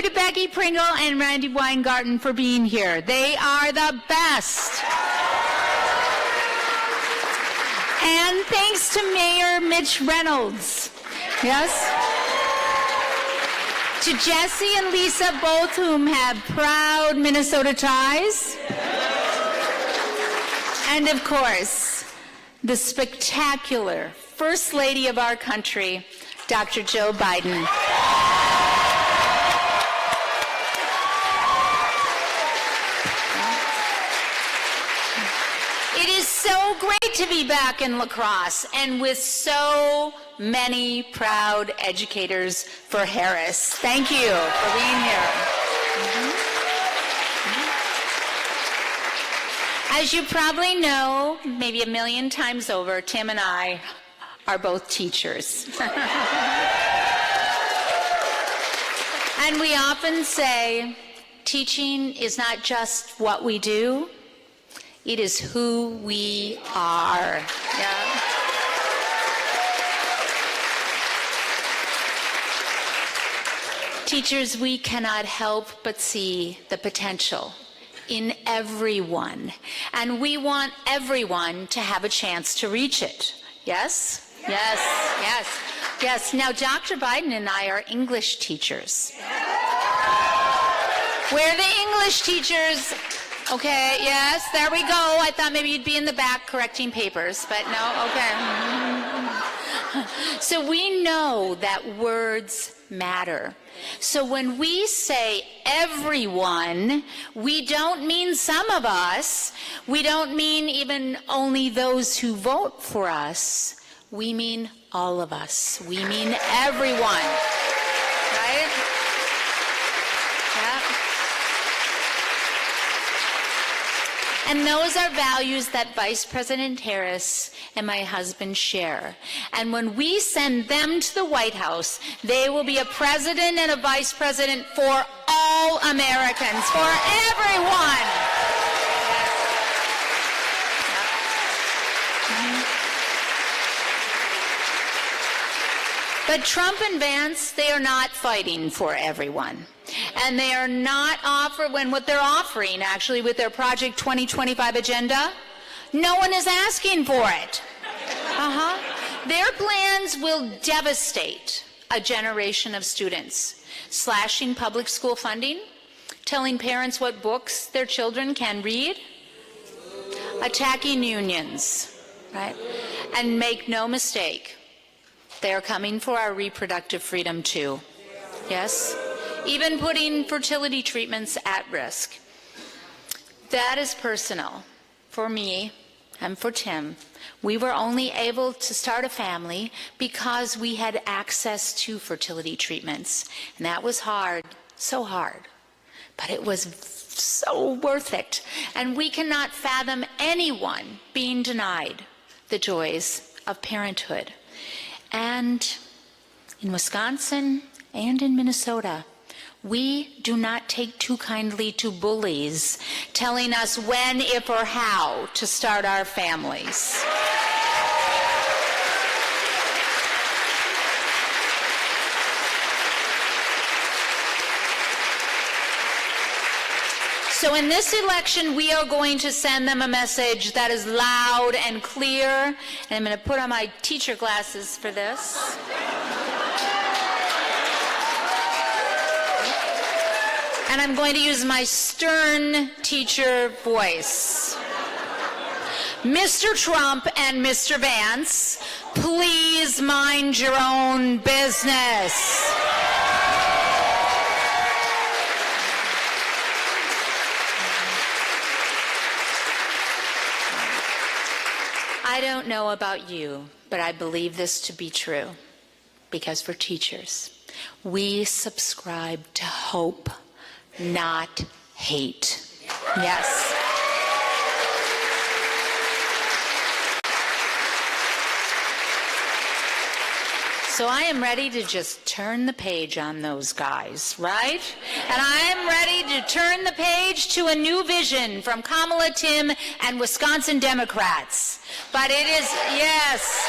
to Becky Pringle and Randy Weingarten for being here. They are the best. And thanks to Mayor Mitch Reynolds. Yes? To Jesse and Lisa, both whom have proud Minnesota ties. And of course, the spectacular First Lady of our country, Dr. Joe Biden. It is so great to be back in La Crosse and with so many proud educators for Harris. Thank you for being here. As you probably know, maybe 1,000,000 times over, Tim and I are both teachers. And we often say, teaching is not just what we do, it is who we are. Yeah. Teachers, we cannot help but see the potential in everyone, and we want everyone to have a chance to reach it. Yes? Yes, yes, yes. Now, Dr. Biden and I are English teachers. We're the English teachers. Okay, yes, there we go. I thought maybe you'd be in the back correcting papers, but no, okay. So we know that words matter. So when we say everyone, we don't mean some of us. We don't mean even only those who vote for us. We mean all of us. We mean everyone, right? Yeah. And those are values that Vice President Harris and my husband share. And when we send them to the White House, they will be a president and a vice president for all Americans, for everyone. But Trump and Vance, they are not fighting for everyone. And they are not when what they're offering, actually, with their Project 2025 agenda, no one is asking for it. Their plans will devastate a generation of students, slashing public school funding, telling parents what books their children can read, attacking unions, right? And make no mistake, they are coming for our reproductive freedom too. Yes? Even putting fertility treatments at risk. That is personal. For me and for Tim, we were only able to start a family because we had access to fertility treatments. And that was hard, so hard. But it was so worth it. And we cannot fathom anyone being denied the joys of parenthood. And in Wisconsin and in Minnesota, we do not take too kindly to bullies telling us when, if, or how to start our families. So in this election, we are going to send them a message that is loud and clear. And I'm going to put on my teacher glasses for this. And I'm going to use my stern teacher voice. Mr. Trump and Mr. Vance, please mind your own business. I don't know about you, but I believe this to be true. Because for teachers, we subscribe to hope, not hate. Yes. So I am ready to just turn the page on those guys, right? And I am ready to turn the page to a new vision from Kamala, Tim, and Wisconsin Democrats. But it is, yes.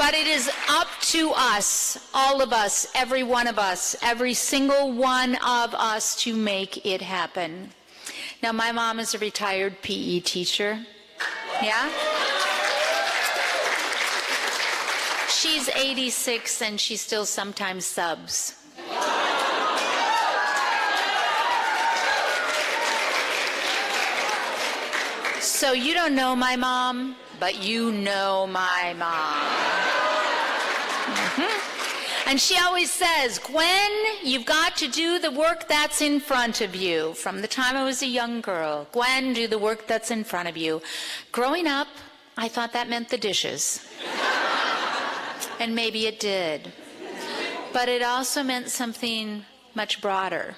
But it is up to us, all of us, every one of us, every single one of us to make it happen. Now, my mom is a retired PE teacher. Yeah? She's 86 and she still sometimes subs. So you don't know my mom, but you know my mom. And she always says, Gwen, you've got to do the work that's in front of you. From the time I was a young girl, Gwen, do the work that's in front of you. Growing up, I thought that meant the dishes. And maybe it did. But it also meant something much broader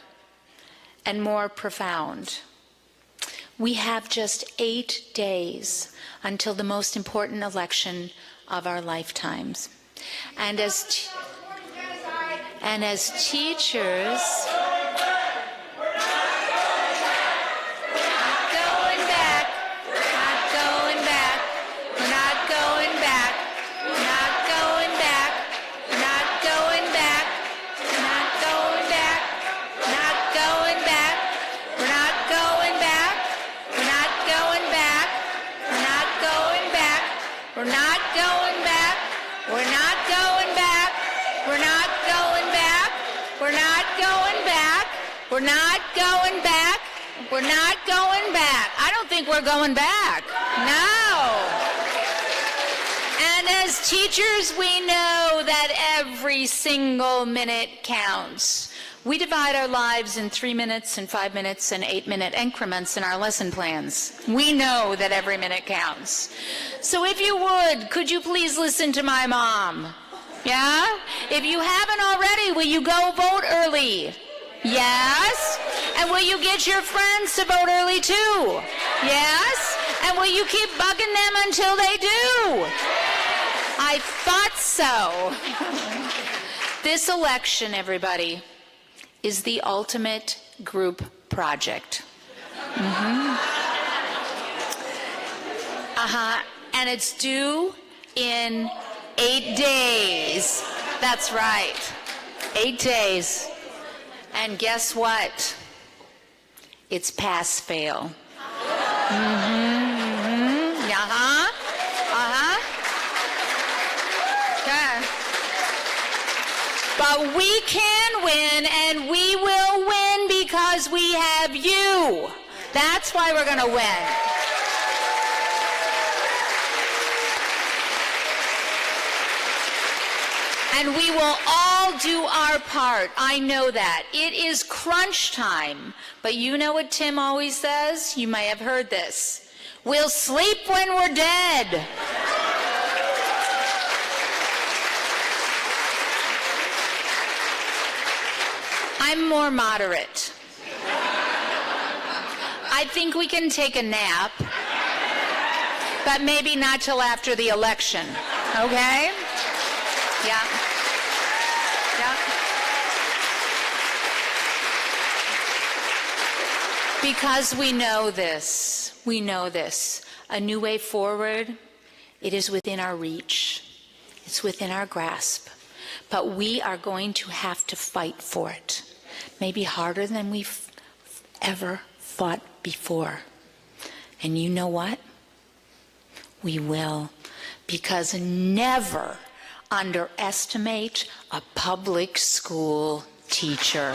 and more profound. We have just 8 days until the most important election of our lifetimes. And as teachers, we're not going back. I don't think we're going back. No. And as teachers, we know that every single minute counts. We divide our lives in 3 minutes and 5 minutes and 8-minute increments in our lesson plans. We know that every minute counts. So if you would, could you please listen to my mom? Yeah? If you haven't already, will you go vote early? Yes? And will you get your friends to vote early too? Yes? And will you keep bugging them until they do? I thought so. This election, everybody, is the ultimate group project. And it's due in 8 days. That's right. 8 days. And guess what? It's pass-fail. Okay. But we can win, and we will win because we have you. That's why we're going to win. And we will all do our part. I know that. It is crunch time. But you know what Tim always says? You may have heard this. We'll sleep when we're dead. I'm more moderate. I think we can take a nap, but maybe not till after the election. Okay? Yeah. Yeah. Because we know this. We know this. A new way forward, it is within our reach. It's within our grasp. But we are going to have to fight for it. Maybe harder than we've ever fought before. And you know what? We will. Because never underestimate a public school teacher.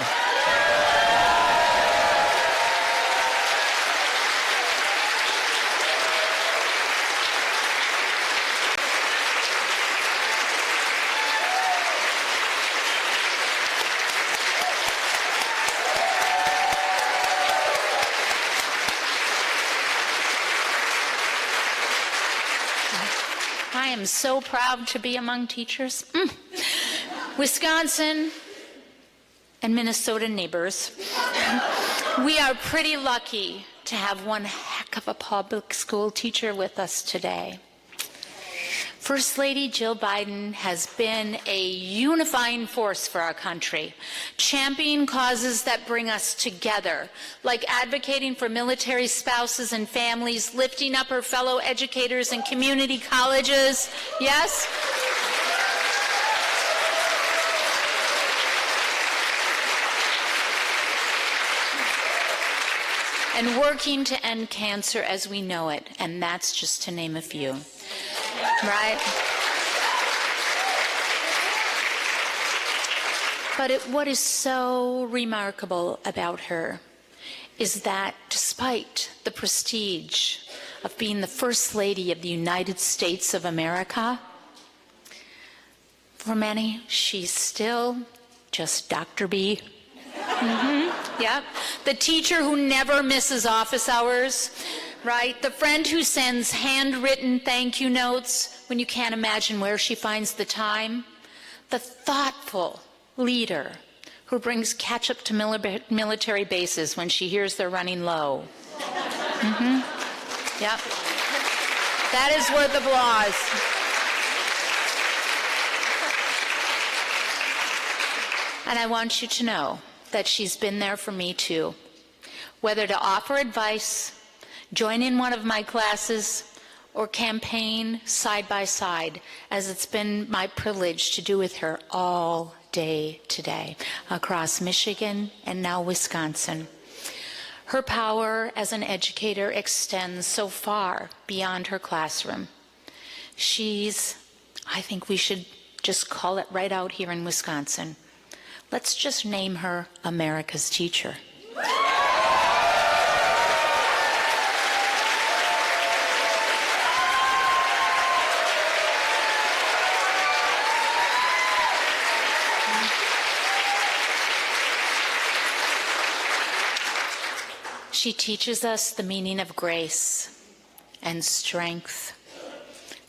I am so proud to be among teachers. Wisconsin and Minnesota neighbors. We are pretty lucky to have one heck of a public school teacher with us today. First Lady Jill Biden has been a unifying force for our country, championing causes that bring us together, like advocating for military spouses and families, lifting up her fellow educators in community colleges. Yes? and working to end cancer as we know it, and that's just to name a few, right? But what is so remarkable about her is that despite the prestige of being the First Lady of the United States of America, for many, she's still just Dr. B. Yeah, the teacher who never misses office hours, right? The friend who sends handwritten thank you notes when you can't imagine where she finds the time. The thoughtful leader who brings ketchup to military bases when she hears they're running low. Yep. That is worth applause. And I want you to know that she's been there for me too. Whether to offer advice, join in one of my classes, or campaign side by side, as it's been my privilege to do with her all day today across Michigan and now Wisconsin. Her power as an educator extends so far beyond her classroom. I think we should just call it right out here in Wisconsin. Let's just name her America's teacher. She teaches us the meaning of grace and strength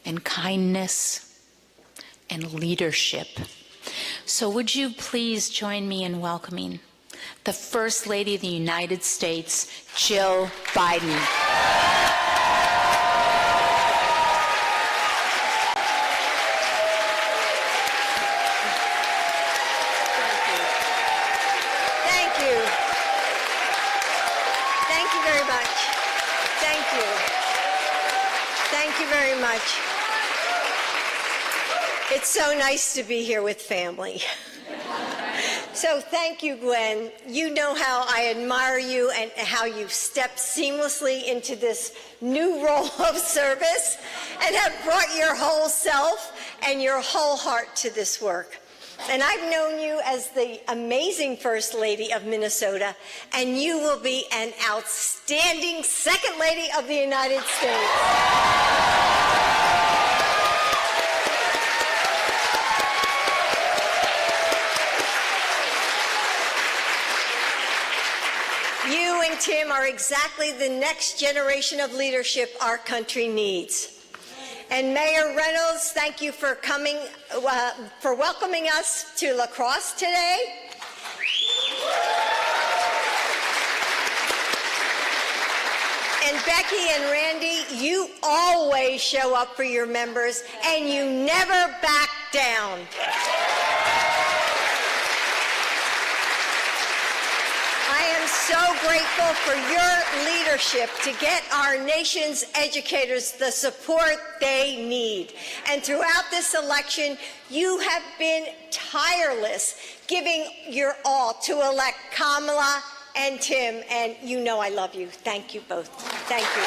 and kindness and leadership. So would you please join me in welcoming the First Lady of the United States, Jill Biden. Very much. It's so nice to be here with family. So thank you, Gwen. You know how I admire you and how you've stepped seamlessly into this new role of service and have brought your whole self and your whole heart to this work. And I've known you as the amazing First Lady of Minnesota, and you will be an outstanding Second Lady of the United States. You and Tim are exactly the next generation of leadership our country needs. And Mayor Reynolds, thank you for coming, for welcoming us to La Crosse today. And Becky and Randy, you always show up for your members and you never back down. I am so grateful for your leadership to get our nation's educators the support they need. And throughout this election, you have been tireless, giving your all to elect Kamala and Tim, and you know I love you. Thank you both. Thank you.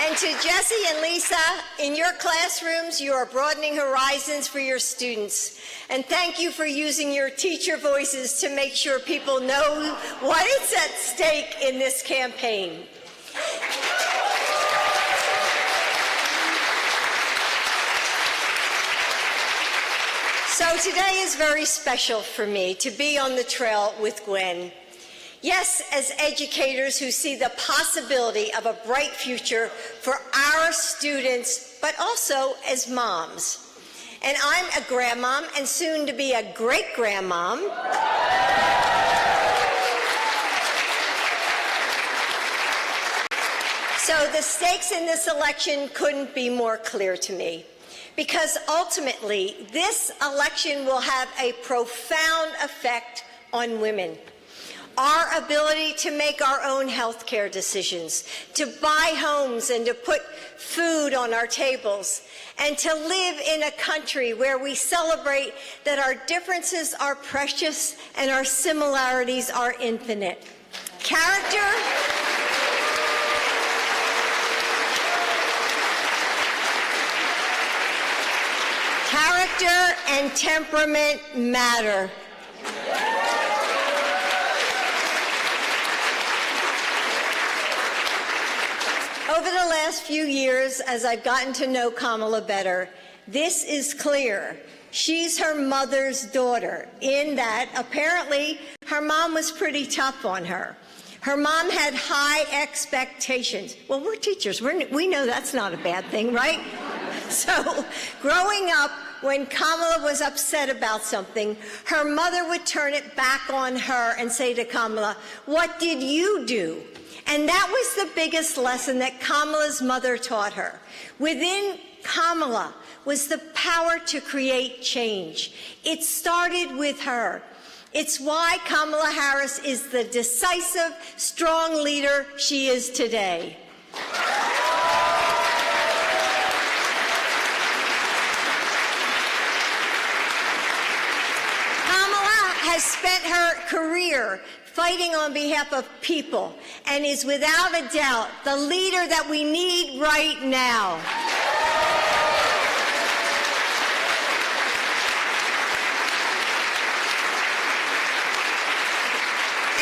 And to Jesse and Lisa, in your classrooms, you are broadening horizons for your students. And thank you for using your teacher voices to make sure people know what is at stake in this campaign. So today is very special for me to be on the trail with Gwen. Yes, as educators who see the possibility of a bright future for our students, but also as moms. And I'm a grandmom and soon to be a great-grandmom. So the stakes in this election couldn't be more clear to me, because ultimately this election will have a profound effect on women. our ability to make our own health care decisions, to buy homes and to put food on our tables, and to live in a country where we celebrate that our differences are precious and our similarities are infinite. Character and temperament matter. Over the last few years, as I've gotten to know Kamala better, this is clear. She's her mother's daughter, in that apparently her mom was pretty tough on her. Her mom had high expectations. Well, we're teachers. We know that's not a bad thing, right? So, growing up, when Kamala was upset about something, her mother would turn it back on her and say to Kamala, "What did you do?" And that was the biggest lesson that Kamala's mother taught her. Within Kamala was the power to create change. It started with her. It's why Kamala Harris is the decisive, strong leader she is today. Has spent her career fighting on behalf of people and is without a doubt the leader that we need right now.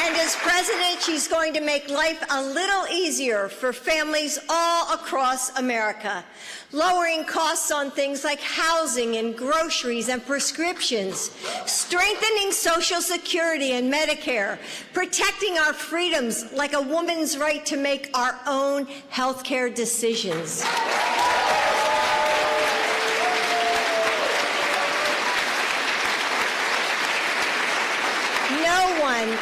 And as president, she's going to make life a little easier for families all across America, lowering costs on things like housing and groceries and prescriptions, strengthening Social Security and Medicare, protecting our freedoms like a woman's right to make our own health care decisions.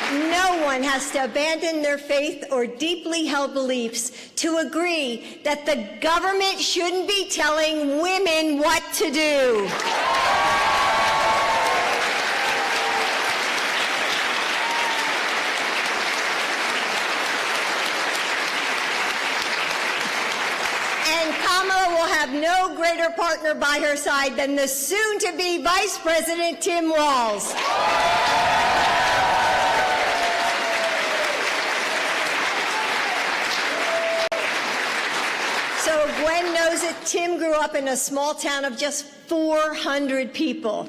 No one has to abandon their faith or deeply held beliefs to agree that the government shouldn't be telling women what to do. And Kamala will have no greater partner by her side than the soon-to-be Vice President Tim Walz. So Gwen knows it. Tim grew up in a small town of just 400 people,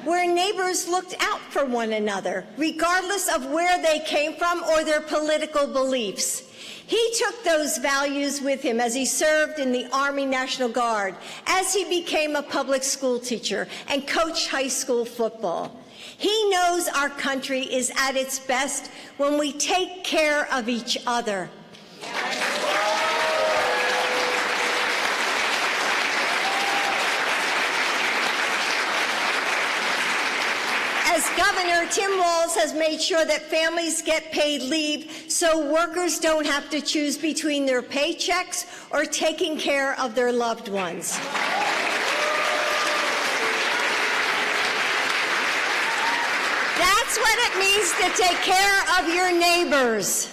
where neighbors looked out for one another, regardless of where they came from or their political beliefs. He took those values with him as he served in the Army National Guard, as he became a public school teacher and coached high school football. He knows our country is at its best when we take care of each other. As governor, Tim Walz has made sure that families get paid leave so workers don't have to choose between their paychecks or taking care of their loved ones. That's what it means to take care of your neighbors.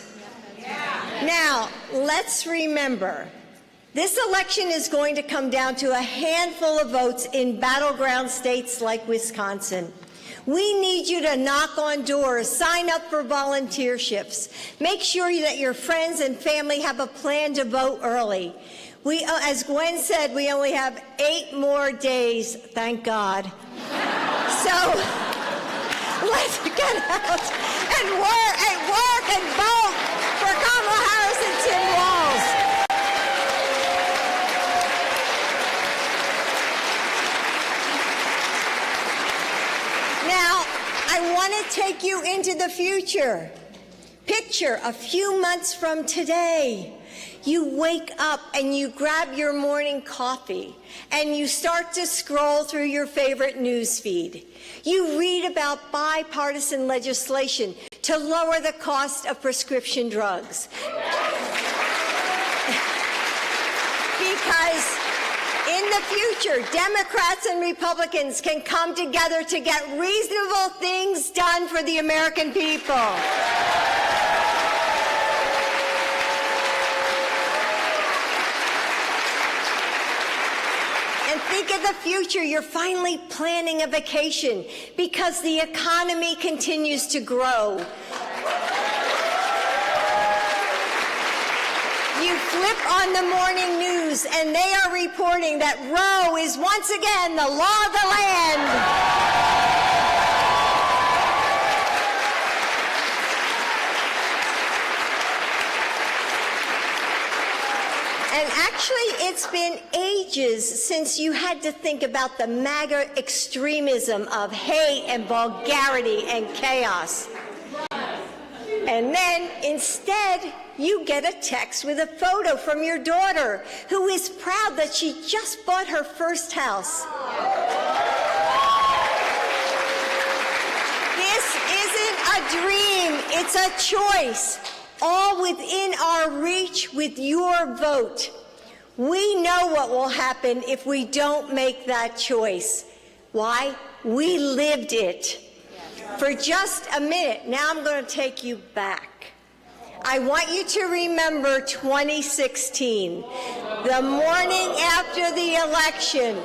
Now, let's remember, this election is going to come down to a handful of votes in battleground states like Wisconsin. We need you to knock on doors, sign up for volunteerships, make sure that your friends and family have a plan to vote early. As Gwen said, we only have 8 more days, thank God. So let's get out and work and vote for Kamala Harris and Tim Walz. Now, I want to take you into the future. Picture a few months from today. You wake up and you grab your morning coffee and you start to scroll through your favorite news feed. You read about bipartisan legislation to lower the cost of prescription drugs. Because in the future, Democrats and Republicans can come together to get reasonable things done for the American people. think of the future. You're finally planning a vacation because the economy continues to grow. You flip on the morning news and they are reporting that Roe is once again the law of the land. And actually, it's been ages since you had to think about the MAGA extremism of hate and vulgarity and chaos. And then, instead, you get a text with a photo from your daughter, who is proud that she just bought her first house. This isn't a dream, it's a choice. All within our reach with your vote. We know what will happen if we don't make that choice. Why? We lived it. For just a minute, now I'm going to take you back. I want you to remember 2016, the morning after the election.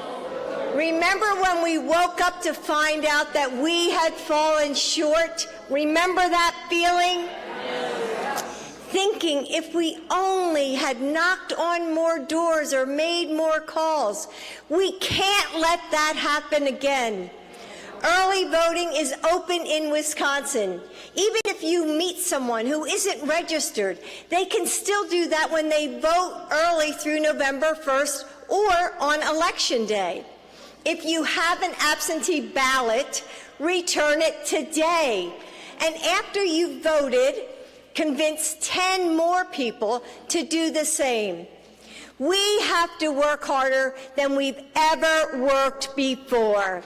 Remember when we woke up to find out that we had fallen short? Remember that feeling? Thinking if we only had knocked on more doors or made more calls. We can't let that happen again. Early voting is open in Wisconsin. Even if you meet someone who isn't registered, they can still do that when they vote early through November 1st or on Election Day. If you have an absentee ballot, return it today. And after you've voted, convince 10 more people to do the same. We have to work harder than we've ever worked before.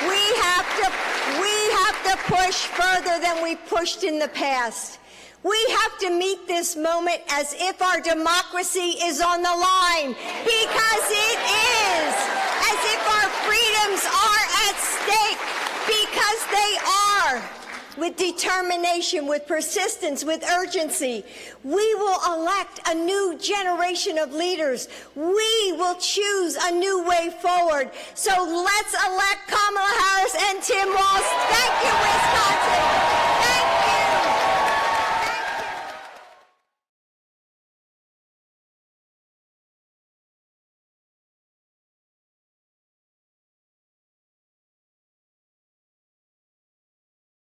We have to push further than we pushed in the past. We have to meet this moment as if our democracy is on the line, because it is. As if our freedoms are at stake, because they are. With determination, with persistence, with urgency, we will elect a new generation of leaders. We will choose a new way forward. So let's elect Kamala Harris and Tim Walz. Thank